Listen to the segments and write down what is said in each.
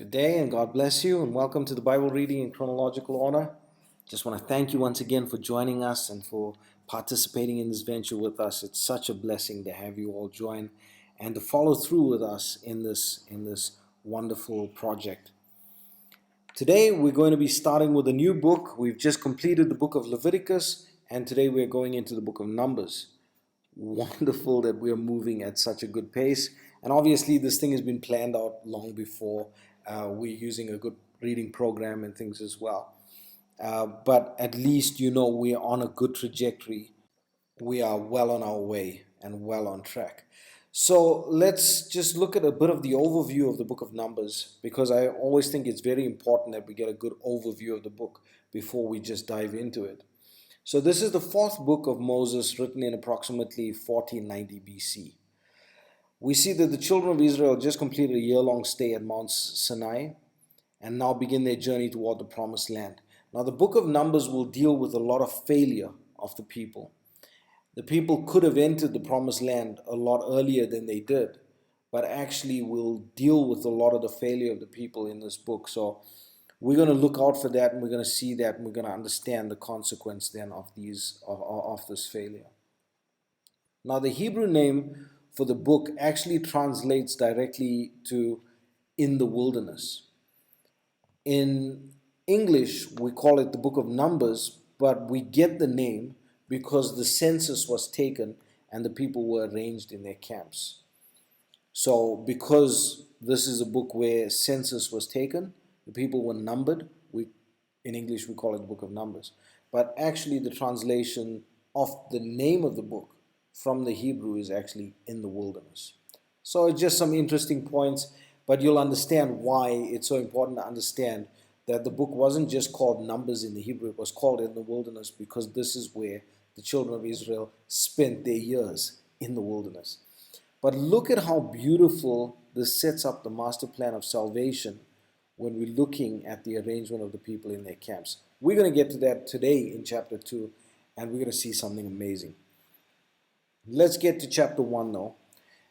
Good day and God bless you, and welcome to the Bible reading in chronological order. Just want to thank you once again for joining us and for participating in this venture with us. It's such a blessing to have you all join and to follow through with us in this wonderful project. Today we're going to be starting with a new book. We've just completed the book of Leviticus, and today we're going into the book of Numbers. Wonderful that we're moving at such a good pace, and obviously this thing has been planned out long before. We're using a good reading program and things as well, but at least we're on a good trajectory. We are well on our way and well on track. So let's just look at a bit of the overview of the book of Numbers, because I always think it's very important that we get a good overview of the book before we just dive into it. So this is the fourth book of Moses, written in approximately 1490 BC. We see that the children of Israel just completed a year-long stay at Mount Sinai and now begin their journey toward the promised land. Now the book of Numbers will deal with a lot of failure of the people. The people could have entered the promised land a lot earlier than they did, but actually will deal with a lot of the failure of the people in this book. So we're going to look out for that, and we're going to see that, and we're going to understand the consequence then of this failure. Now the Hebrew name for the book actually translates directly to "in the wilderness." In English, we call it the book of Numbers, but we get the name because the census was taken and the people were arranged in their camps. So because this is a book where census was taken, the people were numbered. In English, we call it the book of Numbers. But actually, the translation of the name of the book from the Hebrew is actually "in the wilderness." So it's just some interesting points, but you'll understand why it's so important to understand that the book wasn't just called Numbers in the Hebrew, it was called "in the wilderness" because this is where the children of Israel spent their years, in the wilderness. But look at how beautiful this sets up the master plan of salvation when we're looking at the arrangement of the people in their camps. We're going to get to that today in chapter 2, and we're going to see something amazing. Let's get to chapter 1 though,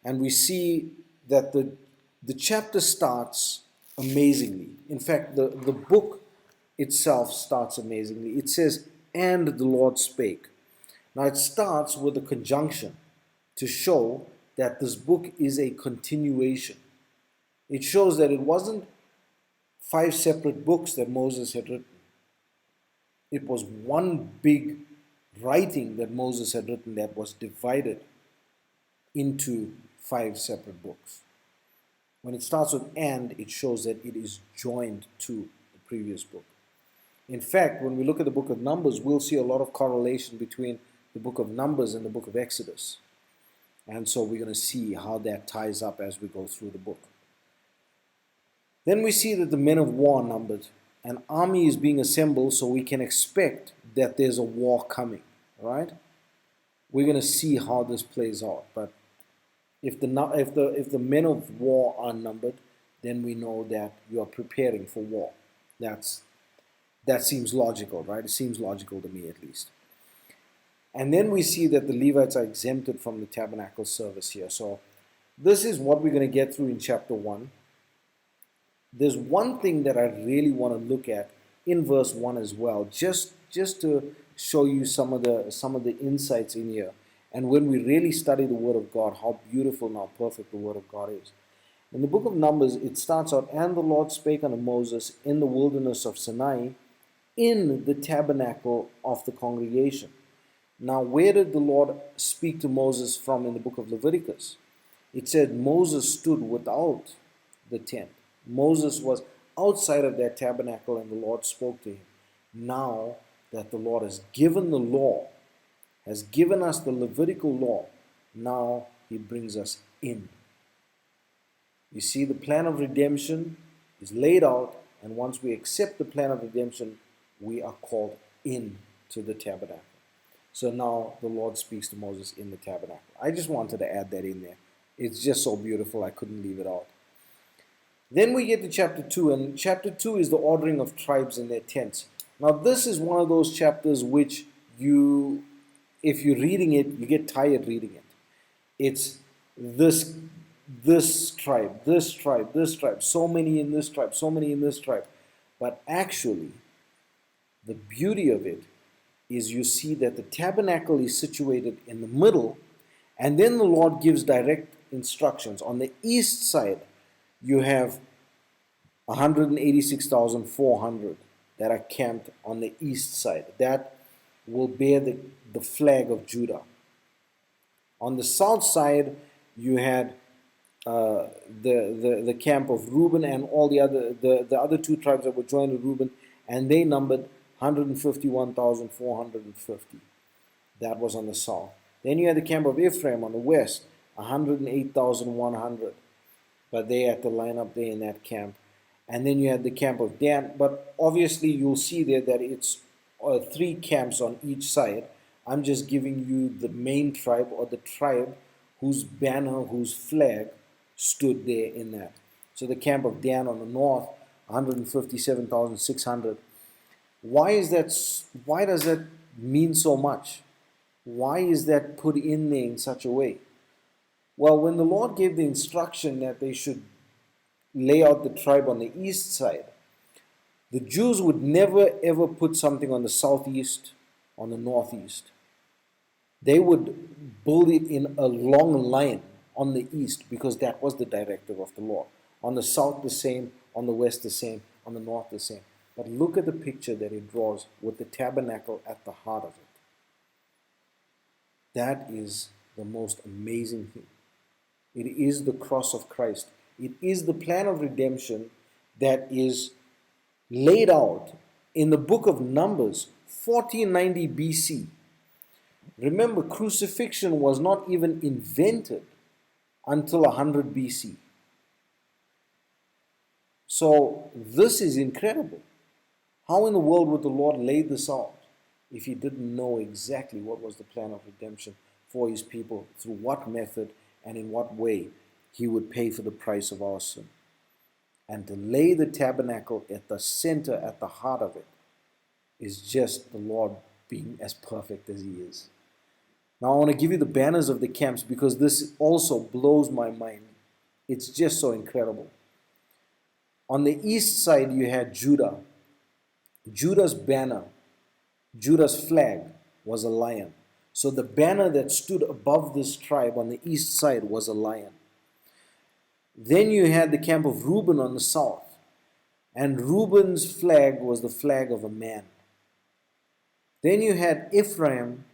and we see that the chapter starts amazingly. In fact, the book itself starts amazingly. It says, "And the Lord spake." Now it starts with a conjunction to show that this book is a continuation. It shows that it wasn't 5 separate books that Moses had written. It was one big writing that Moses had written that was divided into 5 separate books. When it starts with "and," it shows that it is joined to the previous book. In fact, when we look at the book of Numbers, we'll see a lot of correlation between the book of Numbers and the book of Exodus. And so we're going to see how that ties up as we go through the book. Then we see that the men of war are numbered. An army is being assembled, so we can expect that there's a war coming, right? We're going to see how this plays out. But if the men of war are numbered, then we know that you are preparing for war. That seems logical, right? It seems logical to me at least. And then we see that the Levites are exempted from the tabernacle service here. So this is what we're going to get through in chapter 1. There's one thing that I really want to look at in verse 1 as well, just to show you some of the insights in here. And when we really study the Word of God, how beautiful and how perfect the Word of God is. In the book of Numbers, it starts out, "And the Lord spake unto Moses in the wilderness of Sinai, in the tabernacle of the congregation." Now, where did the Lord speak to Moses from in the book of Leviticus? It said Moses stood without the tent. Moses was outside of that tabernacle and the Lord spoke to him. Now that the Lord has given the law, has given us the Levitical law, now he brings us in. You see, the plan of redemption is laid out, and once we accept the plan of redemption, we are called in to the tabernacle. So now the Lord speaks to Moses in the tabernacle. I just wanted to add that in there. It's just so beautiful, I couldn't leave it out. Then we get to chapter 2, and chapter 2 is the ordering of tribes in their tents. Now this is one of those chapters which if you're reading it, you get tired reading it. It's this this tribe, this tribe, this tribe, so many in this tribe, so many in this tribe. But actually, the beauty of it is you see that the tabernacle is situated in the middle, and then the Lord gives direct instructions. On the east side, you have 186,400 that are camped on the east side. That will bear the flag of Judah. On the south side, you had the camp of Reuben and all the other two tribes that were joined with Reuben, and they numbered 151,450. That was on the south. Then you had the camp of Ephraim on the west, 108,100. But they had to line up there in that camp. And then you had the camp of Dan. But obviously you'll see there that it's 3 camps on each side. I'm just giving you the main tribe, or the tribe whose banner, whose flag stood there in that. So the camp of Dan on the north, 157,600. Why is that? Why does that mean so much? Why is that put in there in such a way? Well, when the Lord gave the instruction that they should lay out the tribe on the east side, the Jews would never ever put something on the southeast, on the northeast. They would build it in a long line on the east, because that was the directive of the Lord. On the south the same, on the west the same, on the north the same. But look at the picture that it draws with the tabernacle at the heart of it. That is the most amazing thing. It is the cross of Christ. It is the plan of redemption that is laid out in the book of Numbers, 1490 BC. Remember, crucifixion was not even invented until 100 BC. So this is incredible. How in the world would the Lord lay this out if he didn't know exactly what was the plan of redemption for his people, through what method and in what way he would pay for the price of our sin? And to lay the tabernacle at the center, at the heart of it, is just the Lord being as perfect as he is. Now I want to give you the banners of the camps, because this also blows my mind. It's just so incredible. On the east side you had Judah. Judah's banner, Judah's flag was a lion. So the banner that stood above this tribe on the east side was a lion. Then you had the camp of Reuben on the south, and Reuben's flag was the flag of a man. Then you had Ephraim,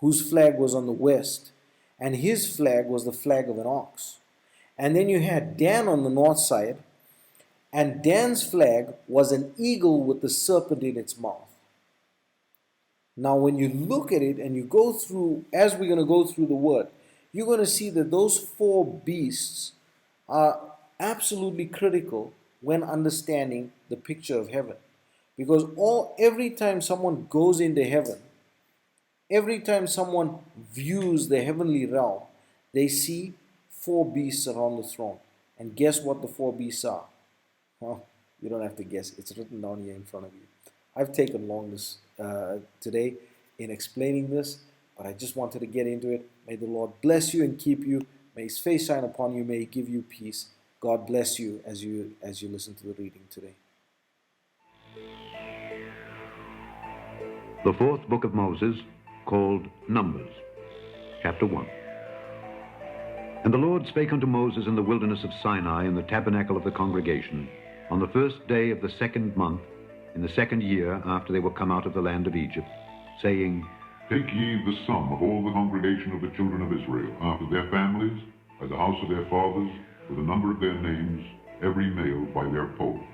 whose flag was on the west, and his flag was the flag of an ox. And then you had Dan on the north side, and Dan's flag was an eagle with the serpent in its mouth. Now when you look at it and you go through, as we're going to go through the word, you're going to see that those 4 beasts are absolutely critical when understanding the picture of heaven. Because every time someone goes into heaven, every time someone views the heavenly realm, they see 4 beasts around the throne. And guess what the 4 beasts are? Well, you don't have to guess. It's written down here in front of you. I've taken long this today in explaining this, but I just wanted to get into it. May the Lord bless you and keep you. May his face shine upon you. May he give you peace. God bless you as you listen to the reading today. The 4th book of Moses, called Numbers, chapter 1. And the Lord spake unto Moses in the wilderness of Sinai in the tabernacle of the congregation, on the 1st day of the 2nd month, in the 2nd year after they were come out of the land of Egypt, saying, Take ye the sum of all the congregation of the children of Israel, after their families, by the house of their fathers, with the number of their names, every male by their poles.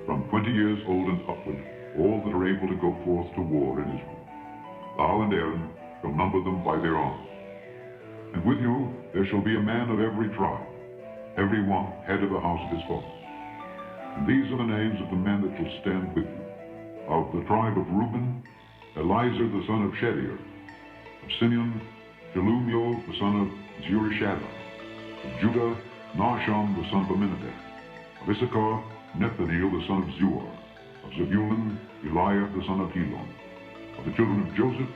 From 20 years old and upward, all that are able to go forth to war in Israel. Thou and Aaron shall number them by their arms. And with you there shall be a man of every tribe, every one head of the house of his fathers. And these are the names of the men that shall stand with you. Of the tribe of Reuben, Elizur the son of Shedeur. Of Simeon, Shelumiel the son of Zurishaddai. Of Judah, Nahshon the son of Amminadab. Of Issachar, Nethaneel the son of Zuar. Of Zebulun, Eliab the son of Helon. Of the children of Joseph,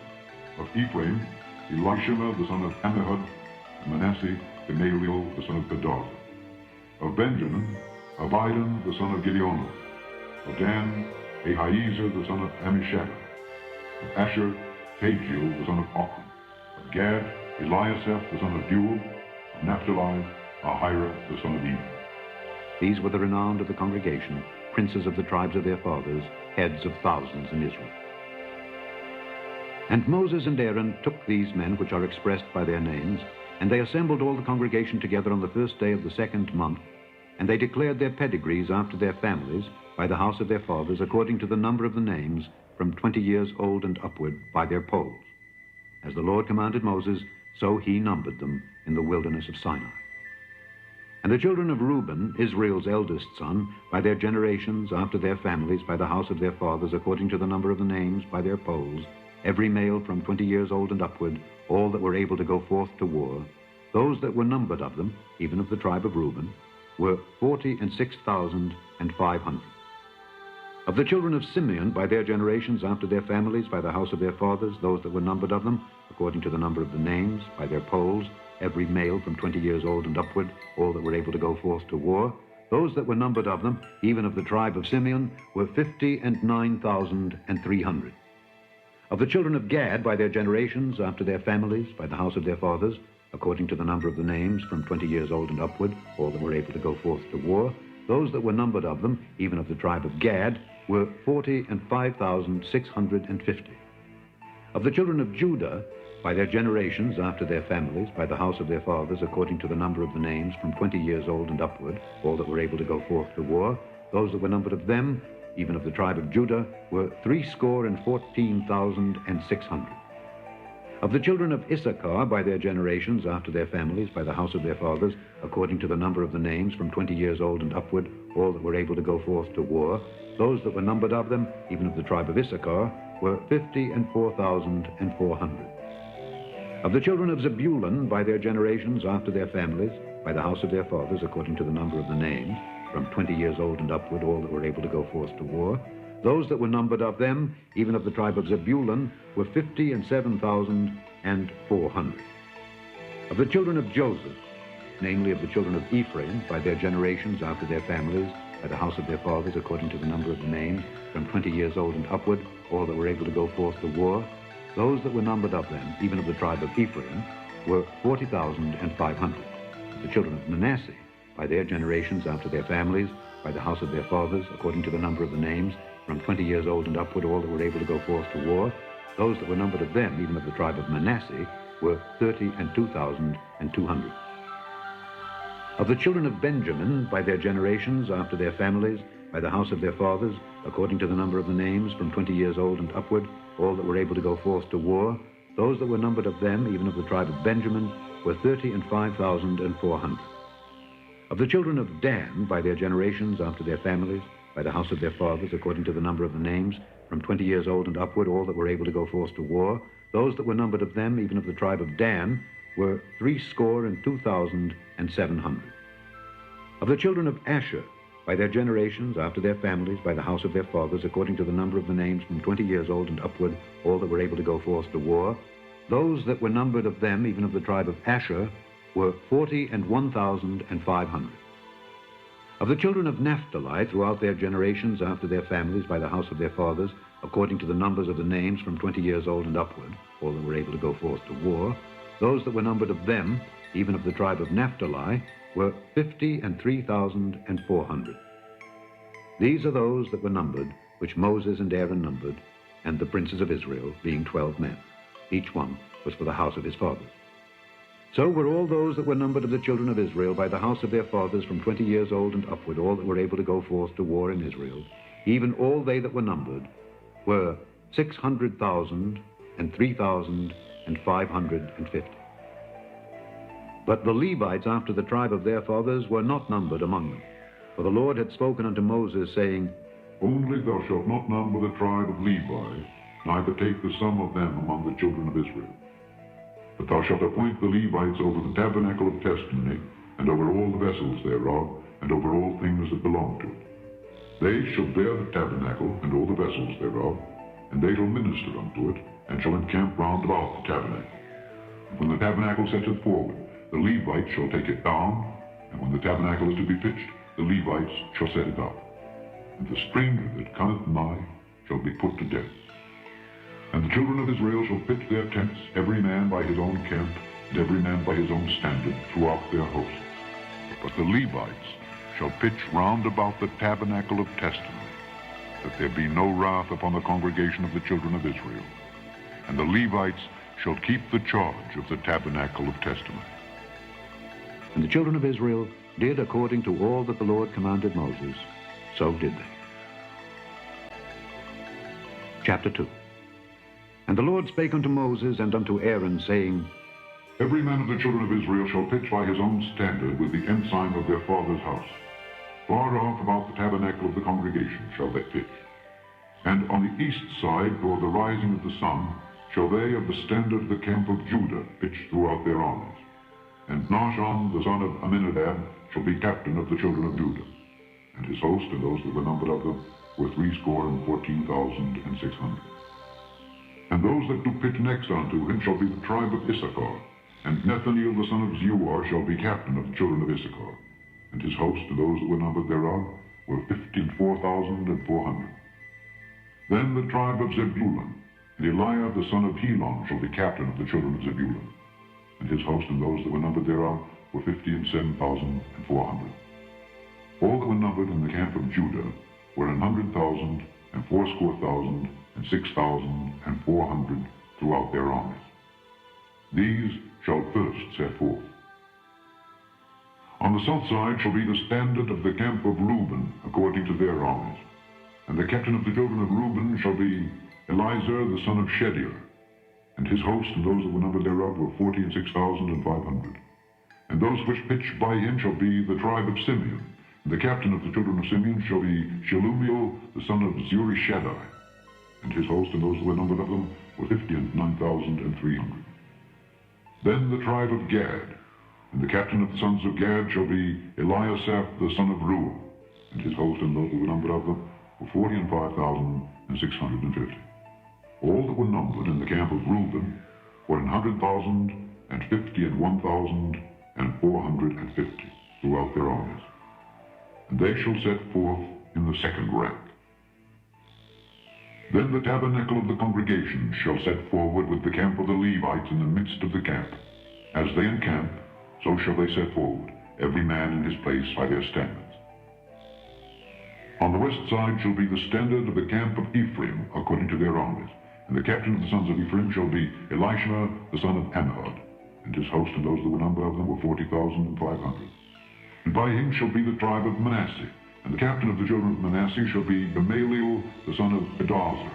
of Ephraim, Elishama the son of Ammihud. Of Manasseh, Gamaliel the son of Pedar. Of Benjamin, Abidan the son of Gideon. Of Dan, Ahiezer the son of Ammishaddai. Of Asher, Pagiel the son of Ochran. Of Gad, Eliasaph the son of Deuel. Of Naphtali, Ahira the son of Eden. These were the renowned of the congregation, princes of the tribes of their fathers, heads of thousands in Israel. And Moses and Aaron took these men which are expressed by their names, and they assembled all the congregation together on the first day of the 2nd month, and they declared their pedigrees after their families by the house of their fathers, according to the number of the names, from 20 years old and upward, by their polls. As the Lord commanded Moses, so he numbered them in the wilderness of Sinai. And the children of Reuben, Israel's eldest son, by their generations, after their families, by the house of their fathers, according to the number of the names, by their polls, every male from 20 years old and upward, all that were able to go forth to war, those that were numbered of them, even of the tribe of Reuben, were 46,500. Of the children of Simeon, by their generations, after their families, by the house of their fathers, those that were numbered of them, according to the number of the names, by their polls, every male from 20 years old and upward, all that were able to go forth to war, those that were numbered of them, even of the tribe of Simeon, were 59,300. Of the children of Gad, by their generations, after their families, by the house of their fathers, according to the number of the names, from 20 years old and upward, all that were able to go forth to war, those that were numbered of them, even of the tribe of Gad, were 45,650. Of the children of Judah, by their generations, after their families, by the house of their fathers, according to the number of the names, from 20 years old and upward, all that were able to go forth to war, those that were numbered of them, even of the tribe of Judah, were 314,600. Of the children of Issachar, by their generations, after their families, by the house of their fathers, according to the number of the names, from 20 years old and upward, all that were able to go forth to war, those that were numbered of them, even of the tribe of Issachar, were 54,400. Of the children of Zebulun, by their generations, after their families, by the house of their fathers, according to the number of the names, from 20 years old and upward, all that were able to go forth to war, those that were numbered of them, even of the tribe of Zebulun, were 57,400. Of the children of Joseph, namely of the children of Ephraim, by their generations, after their families, by the house of their fathers, according to the number of the names, from 20 years old and upward, all that were able to go forth to war, those that were numbered of them, even of the tribe of Ephraim, were 40,500. The children of Manasseh, by their generations, after their families, by the house of their fathers, according to the number of the names, from 20 years old and upward, all that were able to go forth to war, those that were numbered of them, even of the tribe of Manasseh, were 32,200. Of the children of Benjamin, by their generations, after their families, by the house of their fathers, according to the number of the names, from 20 years old and upward, all that were able to go forth to war, those that were numbered of them, even of the tribe of Benjamin, were 35,400. Of the children of Dan, by their generations, after their families, by the house of their fathers, according to the number of the names, from 20 years old and upward, all that were able to go forth to war, those that were numbered of them, even of the tribe of Dan, were 62,700. Of the children of Asher, by their generations, after their families, by the house of their fathers, according to the number of the names, from 20 years old and upward, all that were able to go forth to war, those that were numbered of them, even of the tribe of Asher, were 41,500. Of the children of Naphtali, throughout their generations, after their families, by the house of their fathers, according to the numbers of the names, from 20 years old and upward, all that were able to go forth to war, those that were numbered of them, even of the tribe of Naphtali, were 53,400. These are those that were numbered, which Moses and Aaron numbered, and the princes of Israel, being 12 men. Each one was for the house of his fathers. So were all those that were numbered of the children of Israel by the house of their fathers, from 20 years old and upward, all that were able to go forth to war in Israel, even all they that were numbered, were 600,003,550. But the Levites after the tribe of their fathers were not numbered among them. For the Lord had spoken unto Moses, saying, Only thou shalt not number the tribe of Levi, neither take the sum of them among the children of Israel. But thou shalt appoint the Levites over the tabernacle of testimony, and over all the vessels thereof, and over all things that belong to it. They shall bear the tabernacle and all the vessels thereof, and they shall minister unto it, and shall encamp round about the tabernacle. And when the tabernacle setteth forward, the Levites shall take it down, and when the tabernacle is to be pitched, the Levites shall set it up. And the stranger that cometh nigh shall be put to death. And the children of Israel shall pitch their tents, every man by his own camp, and every man by his own standard, throughout their host. But the Levites shall pitch round about the tabernacle of testimony, that there be no wrath upon the congregation of the children of Israel. And the Levites shall keep the charge of the tabernacle of testimony. And the children of Israel did according to all that the Lord commanded Moses, so did they. Chapter 2. And the Lord spake unto Moses and unto Aaron, saying, Every man of the children of Israel shall pitch by his own standard with the ensign of their father's house. Far off about the tabernacle of the congregation shall they pitch. And on the east side, toward the rising of the sun, shall they of the standard of the camp of Judah pitch throughout their armies. And Nahshon the son of Amminadab shall be captain of the children of Judah. And his host, and those that were numbered of them, were 614,600. And those that do pitch next unto him shall be the tribe of Issachar. And Nathaniel the son of Zuar shall be captain of the children of Issachar. And his host, and those that were numbered thereof, were 54,400. Then the tribe of Zebulun, and Eliab the son of Helon shall be captain of the children of Zebulun. And his host, and those that were numbered thereof, were 57,400. All that were numbered in the camp of Judah were 100,000, and 80,000, and 6,400 throughout their armies. These shall first set forth. On the south side shall be the standard of the camp of Reuben, according to their armies. And the captain of the children of Reuben shall be Elizur the son of Shedeur. And his host, and those that were numbered thereof, were 46,500. And those which pitch by him shall be the tribe of Simeon. And the captain of the children of Simeon shall be Shelumiel the son of Zurishaddai. And his host, and those that were numbered of them, were 59,300. Then the tribe of Gad, and the captain of the sons of Gad shall be Eliasaph the son of Reuel. And his host, and those that were numbered of them, were 45,650. All that were numbered in the camp of Reuben were 100,000, and 50, and 1,450 throughout their armies. And they shall set forth in the second rank. Then the tabernacle of the congregation shall set forward with the camp of the Levites in the midst of the camp. As they encamp, so shall they set forward, every man in his place by their standards. On the west side shall be the standard of the camp of Ephraim, according to their armies. And the captain of the sons of Ephraim shall be Elishma the son of Ammihud. And his host, and those that were numbered of them, were 40,500. And by him shall be the tribe of Manasseh. And the captain of the children of Manasseh shall be Gamaliel the son of Pedazur.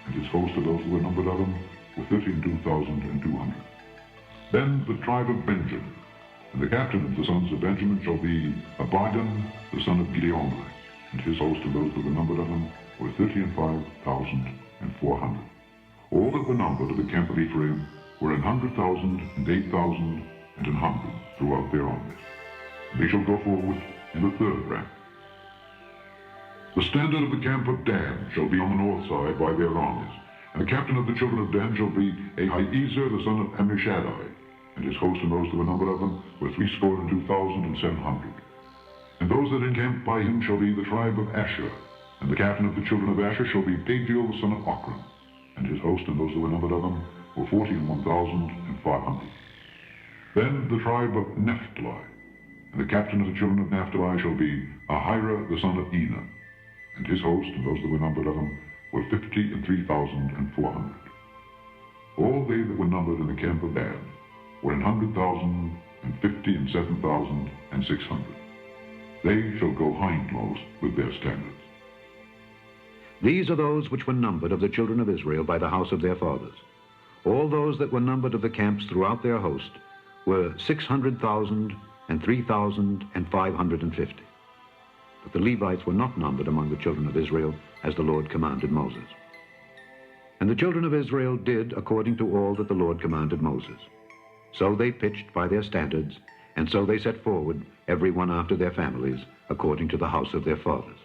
And his host, of those that were numbered of them, were 32,200. Then the tribe of Benjamin. And the captain of the sons of Benjamin shall be Abidan the son of Gideoni. And his host, of those that were numbered of them, were 35,400. All that were numbered of the camp of Ephraim were 100,000, and 8,000, and 100 throughout their armies. They shall go forward in the third rank. The standard of the camp of Dan shall be on the north side by their armies. And the captain of the children of Dan shall be Ahiezer the son of Ammishaddai. And his host, and those that were numbered of them, were 62,700. And those that encamp by him shall be the tribe of Asher. And the captain of the children of Asher shall be Pagiel the son of Ochran. And his host, and those that were numbered of them, were 41,500. Then the tribe of Naphtali. And the captain of the children of Naphtali shall be Ahira the son of Enan. And his host, and those that were numbered of them, were 53,400. All they that were numbered in the camp of Dan were 100,000, and 50, and 7,600. They shall go hindmost with their standards. These are those which were numbered of the children of Israel by the house of their fathers. All those that were numbered of the camps throughout their host were 600,000, and 3,550. But the Levites were not numbered among the children of Israel, as the Lord commanded Moses. And the children of Israel did according to all that the Lord commanded Moses. So they pitched by their standards, and so they set forward, every one after their families, according to the house of their fathers.